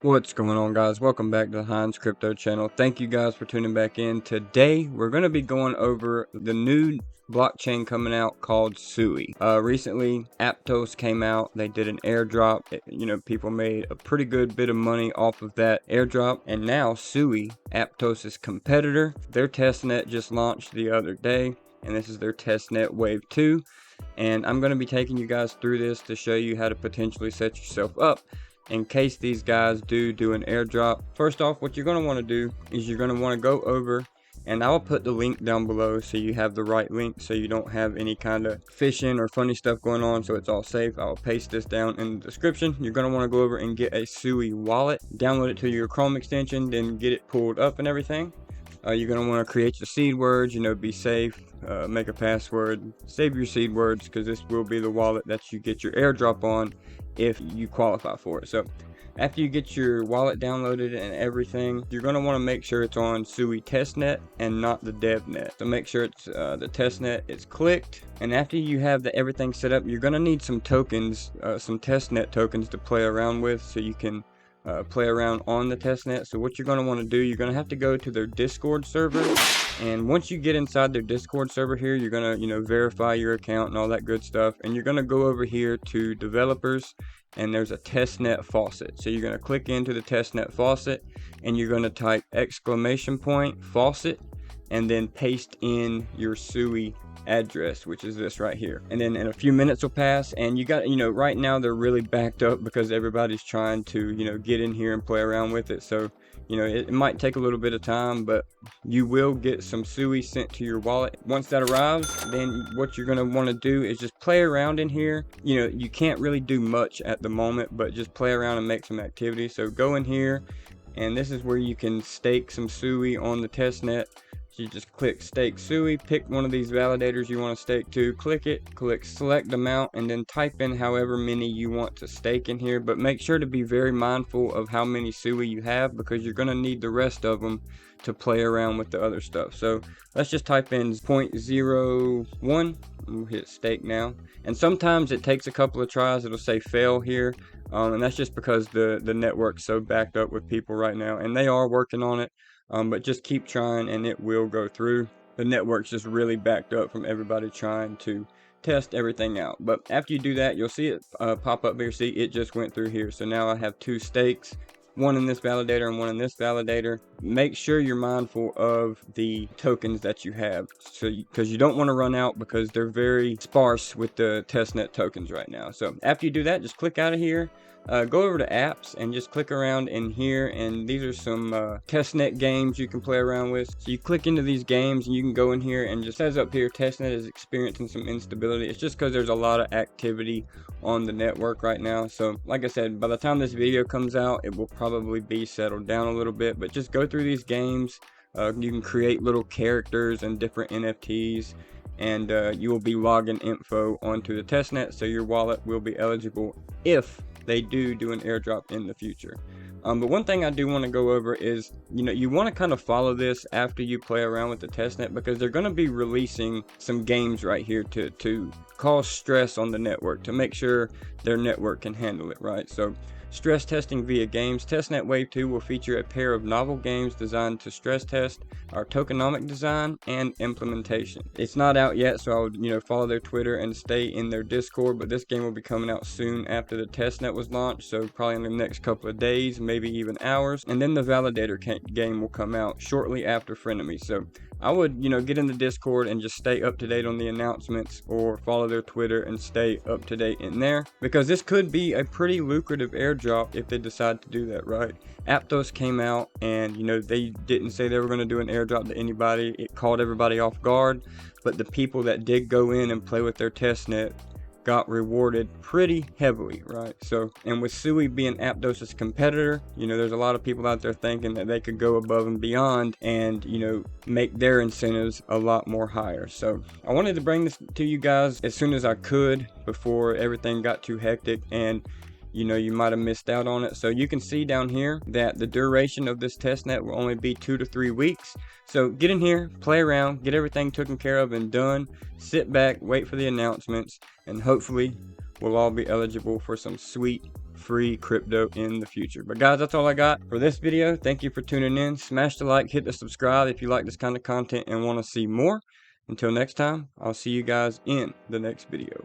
What's going on, guys? Welcome back to the Heinz Crypto channel. Thank you guys for tuning back in. Today we're going to be going over the new blockchain coming out called SUI. Recently Aptos came out. They did an airdrop. People made a pretty good bit of money off of that airdrop, and now SUI, Aptos' competitor, their testnet just launched the other day, and this is their testnet wave 2, and I'm going to be taking you guys through this to show you how to potentially set yourself up in case these guys do an airdrop. First off, what you're going to want to do is you're going to want to go over, and I'll put the link down below so you have the right link, so you don't have any kind of phishing or funny stuff going on, so it's all safe. I'll paste this down in the description. You're going to want to go over and get a SUI wallet, download it to your Chrome extension, then get it pulled up and everything. You're going to want to create your seed words, be safe, make a password, save your seed words, because this will be the wallet that you get your airdrop on if you qualify for it. So after you get your wallet downloaded and everything, you're going to want to make sure it's on SUI TestNet and not the DevNet. So make sure it's the TestNet is clicked, and after you have everything set up, you're going to need some tokens, some TestNet tokens to play around with, so you can play around on the testnet. So what you're going to want to do, you're going to have to go to their Discord server, and once you get inside their Discord server here, you're going to verify your account and all that good stuff, and you're going to go over here to developers, and there's a testnet faucet. So you're going to click into the testnet faucet, and you're going to type !faucet and then paste in your SUI address, which is this right here. And then in a few minutes will pass, and you got, right now they're really backed up because everybody's trying to, get in here and play around with it. So, it might take a little bit of time, but you will get some SUI sent to your wallet. Once that arrives, then what you're going to want to do is just play around in here. You can't really do much at the moment, but just play around and make some activity. So go in here, and this is where you can stake some SUI on the testnet. So you just click stake SUI, pick one of these validators you want to stake to, click it, click select amount, and then type in however many you want to stake in here. But make sure to be very mindful of how many SUI you have, because you're going to need the rest of them to play around with the other stuff. So let's just type in 0.01. We'll hit stake now, and sometimes it takes a couple of tries. It'll say fail here, and that's just because the network's so backed up with people right now, and they are working on it. But just keep trying and it will go through. The network's just really backed up from everybody trying to test everything out. But after you do that, you'll see it pop up here. See, it just went through here. So now I have 2 stakes, one in this validator and one in this validator. Make sure you're mindful of the tokens that you have, so because you don't want to run out, because they're very sparse with the testnet tokens right now. So after you do that, just click out of here. Go over to apps and just click around in here, and these are some testnet games you can play around with. So you click into these games and you can go in here, and just says up here testnet is experiencing some instability. It's just because there's a lot of activity on the network right now. So like I said, by the time this video comes out, it will probably be settled down a little bit, but just go through these games. You can create little characters and different NFTs, and you will be logging info onto the testnet, so your wallet will be eligible if they do an airdrop in the future. But one thing I do want to go over is, you want to kind of follow this after you play around with the testnet, because they're going to be releasing some games right here to cause stress on the network, to make sure their network can handle it, right? So stress testing via games. Testnet Wave 2 will feature a pair of novel games designed to stress test our tokenomic design and implementation. It's not out yet, so I would follow their Twitter and stay in their Discord, but this game will be coming out soon after the testnet was launched, so probably in the next couple of days, maybe even hours. And then the validator game will come out shortly after Frenemies. So I would get in the Discord and just stay up to date on the announcements, or follow their Twitter and stay up to date in there, because this could be a pretty lucrative airdrop if they decide to do that, right? Aptos came out and they didn't say they were going to do an airdrop to anybody. It caught everybody off guard, but the people that did go in and play with their testnet got rewarded pretty heavily, right? So, and with SUI being Aptos' competitor, there's a lot of people out there thinking that they could go above and beyond and make their incentives a lot more higher. So I wanted to bring this to you guys as soon as I could before everything got too hectic, and you might have missed out on it. So you can see down here that the duration of this testnet will only be 2 to 3 weeks. So get in here, play around, get everything taken care of and done, sit back, wait for the announcements, and hopefully we'll all be eligible for some sweet free crypto in the future. But guys, that's all I got for this video. Thank you for tuning in. Smash the like, hit the subscribe if you like this kind of content and want to see more. Until next time, I'll see you guys in the next video.